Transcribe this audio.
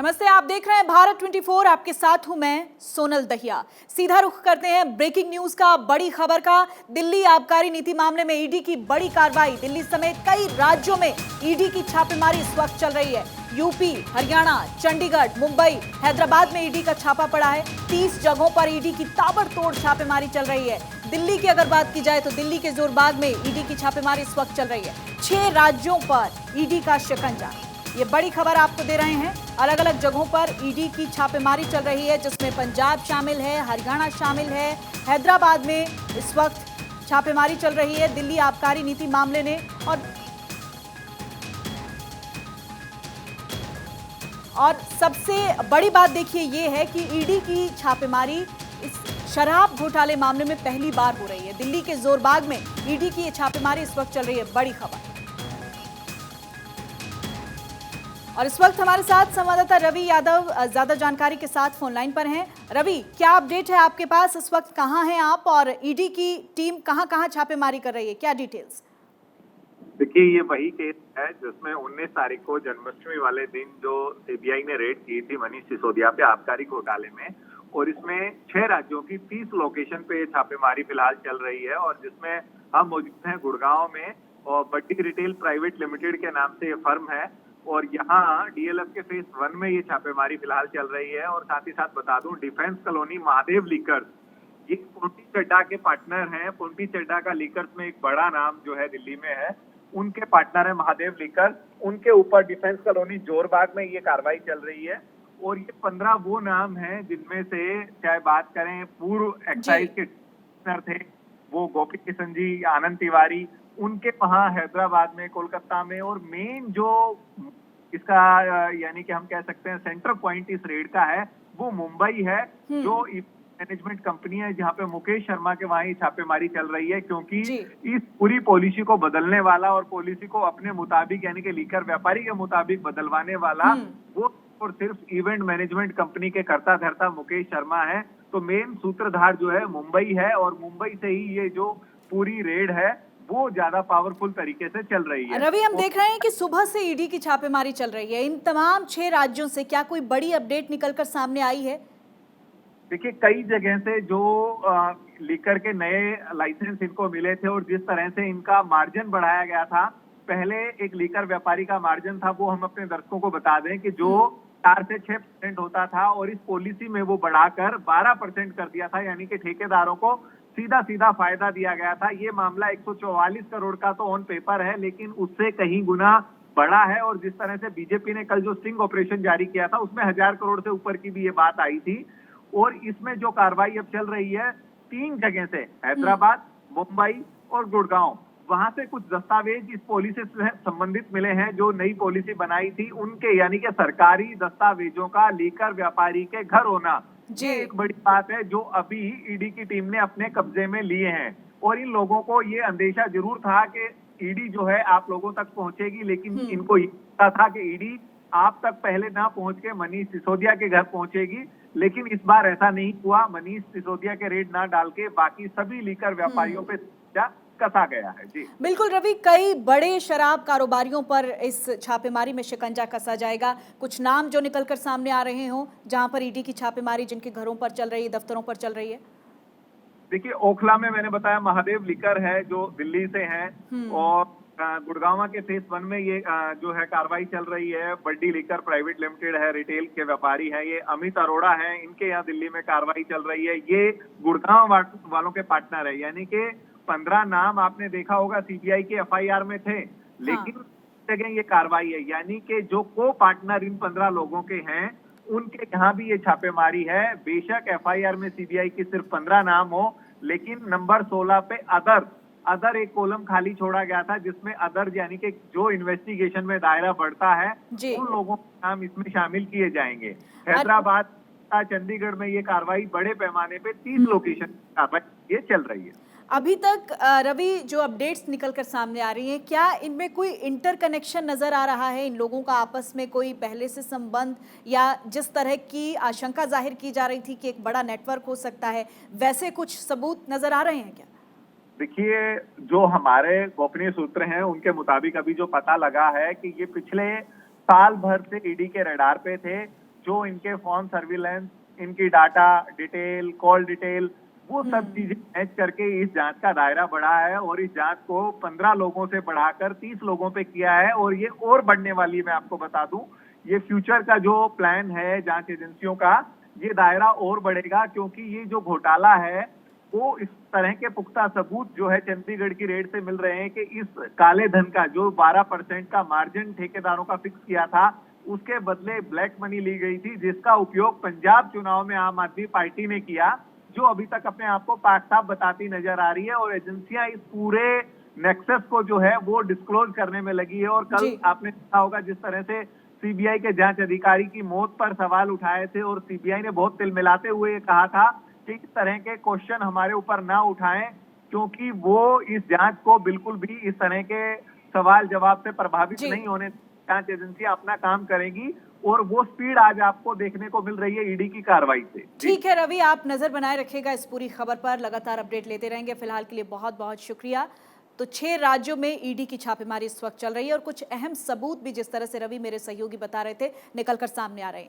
नमस्ते, आप देख रहे हैं भारत 24। आपके साथ हूं मैं सोनल दहिया। सीधा रुख करते हैं ब्रेकिंग न्यूज का, बड़ी खबर का। दिल्ली आबकारी नीति मामले में ईडी की बड़ी कार्रवाई। दिल्ली समेत कई राज्यों में ईडी की छापेमारी इस वक्त चल रही है। यूपी, हरियाणा, चंडीगढ़, मुंबई, हैदराबाद में ईडी का छापा पड़ा है। 30 जगहों पर ईडी की ताबड़तोड़ छापेमारी चल रही है। दिल्ली की अगर बात की जाए तो दिल्ली के जोरबाग में ईडी की छापेमारी इस वक्त चल रही है। 6 राज्यों पर ईडी का शिकंजा। ये बड़ी खबर आपको दे रहे हैं। अलग अलग जगहों पर ईडी की छापेमारी चल रही है, जिसमें पंजाब शामिल है, हरियाणा शामिल है। हैदराबाद में इस वक्त छापेमारी चल रही है दिल्ली आबकारी नीति मामले ने। और सबसे बड़ी बात देखिए ये है कि ईडी की छापेमारी इस शराब घोटाले मामले में पहली बार हो रही है। दिल्ली के जोरबाग में ईडी की ये छापेमारी इस वक्त चल रही है। बड़ी खबर। और इस वक्त हमारे साथ संवाददाता रवि यादव ज्यादा जानकारी के साथ फोन लाइन पर हैं। रवि, क्या अपडेट है आपके पास? इस वक्त कहां हैं आप और ईडी की टीम कहां कहां छापेमारी कर रही है? क्या डिटेल्स? देखिए, ये वही केस है जिसमें 19 तारीख को जन्माष्टमी वाले दिन जो सीबीआई ने रेड की थी मनीष सिसोदिया पे आबकारी घोटाले में, और इसमें 6 राज्यों की 30 लोकेशन पे छापेमारी फिलहाल चल रही है। और जिसमें हम मौजूद हैं गुड़गांव में, और बड्डी रिटेल प्राइवेट लिमिटेड के नाम से ये फर्म है। और यहाँ डीएलएफ के फेज 1 में ये छापेमारी फिलहाल चल रही है। और साथ ही साथ बता दूं, डिफेंस कॉलोनी महादेव लीकर्स, ये पुंटी चड्डा के पार्टनर हैं। पुंटी चड्डा का लीकर्स में एक बड़ा नाम जो है दिल्ली में है, उनके पार्टनर है महादेव लीकर्स। उनके ऊपर डिफेंस कॉलोनी जोरबाग में ये कार्रवाई चल रही है। और ये 15 वो नाम हैं जिनमें से चाहे बात करें पूर्व एक्साइज के कमिश्नर थे वो गोपी किशन जी, आनंद तिवारी, उनके वहां हैदराबाद में, कोलकाता में। और मेन जो इसका यानी कि हम कह सकते हैं सेंटर पॉइंट इस रेड का है वो मुंबई है, जो मैनेजमेंट कंपनी है जहां पे मुकेश शर्मा के वहां ही छापेमारी चल रही है। क्योंकि इस पूरी पॉलिसी को बदलने वाला और पॉलिसी को अपने मुताबिक यानी कि लीकर व्यापारी के मुताबिक बदलवाने वाला वो और सिर्फ इवेंट मैनेजमेंट कंपनी के कर्ता धर्ता मुकेश शर्मा है। तो मेन सूत्रधार जो है मुंबई है, और मुंबई से ही ये जो पूरी रेड है वो ज्यादा पावरफुल तरीके से चल रही है। रवि, हम देख रहे हैं कि सुबह से ईडी की छापेमारी चल रही है इन तमाम 6 राज्यों से। क्या कोई बड़ी अपडेट निकलकर सामने आई है? देखिए, कई जगह से जो लीकर के नए लाइसेंस इनको मिले थे और जिस तरह से इनका मार्जिन बढ़ाया गया था, पहले एक लीकर व्यापारी का मार्जिन था वो हम अपने दर्शकों को बता दें कि जो 4 से 6% होता था, और इस पॉलिसी में वो बढ़ाकर 12% कर दिया था। यानी कि ठेकेदारों को सीधा सीधा फायदा दिया गया था। ये मामला 144 करोड़ का तो ऑन पेपर है, लेकिन उससे कहीं गुना बड़ा है। और जिस तरह से बीजेपी ने कल जो स्टिंग ऑपरेशन जारी किया था उसमें 1000 करोड़ से ऊपर की भी ये बात आई थी। और इसमें जो कार्रवाई अब चल रही है 3 जगह से, हैदराबाद, मुंबई और गुड़गांव, वहां से कुछ दस्तावेज इस पॉलिसी से संबंधित मिले हैं जो नई पॉलिसी बनाई थी उनके, यानी कि सरकारी दस्तावेजों का लीकर व्यापारी के घर होना, ये एक बड़ी बात है जो अभी ईडी की टीम ने अपने कब्जे में लिए हैं। और इन लोगों को ये अंदेशा जरूर था कि ईडी जो है आप लोगों तक पहुंचेगी, लेकिन इनको ये पता था कि ईडी आप तक पहले ना पहुंच के मनीष सिसोदिया के घर पहुंचेगी। लेकिन इस बार ऐसा नहीं हुआ। मनीष सिसोदिया के रेड ना डाल के बाकी सभी लीकर व्यापारियों पे कसा गया है। जी बिल्कुल रवि, कई बड़े शराब कारोबारियों पर इस छापेमारी में शिकंजा कसा जाएगा। कुछ नाम जो निकलकर सामने आ रहे हों जहां पर ईडी की छापेमारी जिनके घरों पर चल रही है, दफ्तरों पर चल रही है। देखिए, ओखला में मैंने बताया महादेव लीकर है जो दिल्ली से है, और गुड़गांव के फेज 1 में ये जो है कार्रवाई चल रही है। बड्डी लीकर प्राइवेट लिमिटेड है, रिटेल के व्यापारी है, ये अमित अरोड़ा है, इनके यहाँ दिल्ली में कार्रवाई चल रही है। ये गुड़गांव वालों के पार्टनर है। यानी कि 15 नाम आपने देखा होगा सीबीआई के एफआईआर में थे, लेकिन जगह ये कार्रवाई है। यानी कि जो को पार्टनर इन 15 लोगों के हैं उनके यहाँ भी ये छापेमारी है। बेशक एफआईआर में सीबीआई की सिर्फ 15 नाम हो, लेकिन नंबर 16 पे अदर एक कॉलम खाली छोड़ा गया था, जिसमें अदर यानी कि जो इन्वेस्टिगेशन में दायरा बढ़ता है उन लोगों के नाम इसमें शामिल किए जाएंगे। हैदराबाद, चंडीगढ़ में ये कार्रवाई बड़े पैमाने पे 30 लोकेशन कार्रवाई ये चल रही है। अभी तक रवि जो अपडेट्स निकलकर सामने आ रही हैं, क्या इनमें कोई इंटरकनेक्शन नजर आ रहा है? इन लोगों का आपस में कोई पहले से संबंध, या जिस तरह की आशंका जाहिर की जा रही थी कि एक बड़ा नेटवर्क हो सकता है, वैसे कुछ सबूत नजर आ रहे हैं क्या? देखिए, जो हमारे गोपनीय सूत्र हैं उनके मुताबिक अभी जो पता लगा है कि ये पिछले साल भर से ईडी के रडार पे थे। जो इनके फोन सर्विलेंस, इनकी डाटा डिटेल, कॉल डिटेल, वो सब चीजें मैच करके इस जांच का दायरा बढ़ा है और इस जांच को 15 लोगों से बढ़ाकर 30 लोगों पे किया है और ये और बढ़ने वाली है। मैं आपको बता दूं, ये फ्यूचर का जो प्लान है जांच एजेंसियों का, ये दायरा और बढ़ेगा, क्योंकि ये जो घोटाला है वो इस तरह के पुख्ता सबूत जो है चंडीगढ़ की रेड से मिल रहे हैं कि इस काले धन का जो 12% का मार्जिन ठेकेदारों का फिक्स किया था, उसके बदले ब्लैक मनी ली गई थी, जिसका उपयोग पंजाब चुनाव में आम आदमी पार्टी ने किया, जो अभी तक अपने आप को पाक साफ बताती नजर आ रही है। और एजेंसियां इस पूरे नेक्सस को जो है वो डिस्क्लोज करने में लगी है। और कल जी। आपने देखा होगा जिस तरह से सीबीआई के जांच अधिकारी की मौत पर सवाल उठाए थे और सीबीआई ने बहुत तिल मिलाते हुए ये कहा था कि इस तरह के क्वेश्चन हमारे ऊपर ना उठाएं, क्योंकि वो इस जांच को बिल्कुल भी इस तरह के सवाल जवाब से प्रभावित जी। नहीं होने। जांच एजेंसियां अपना काम करेंगी और वो स्पीड आज आपको देखने को मिल रही है ईडी की कार्रवाई से। ठीक है रवि, आप नजर बनाए रखिएगा इस पूरी खबर पर, लगातार अपडेट लेते रहेंगे। फिलहाल के लिए बहुत बहुत शुक्रिया। तो 6 राज्यों में ईडी की छापेमारी इस वक्त चल रही है और कुछ अहम सबूत भी जिस तरह से रवि मेरे सहयोगी बता रहे थे निकलकर सामने आ रहे हैं।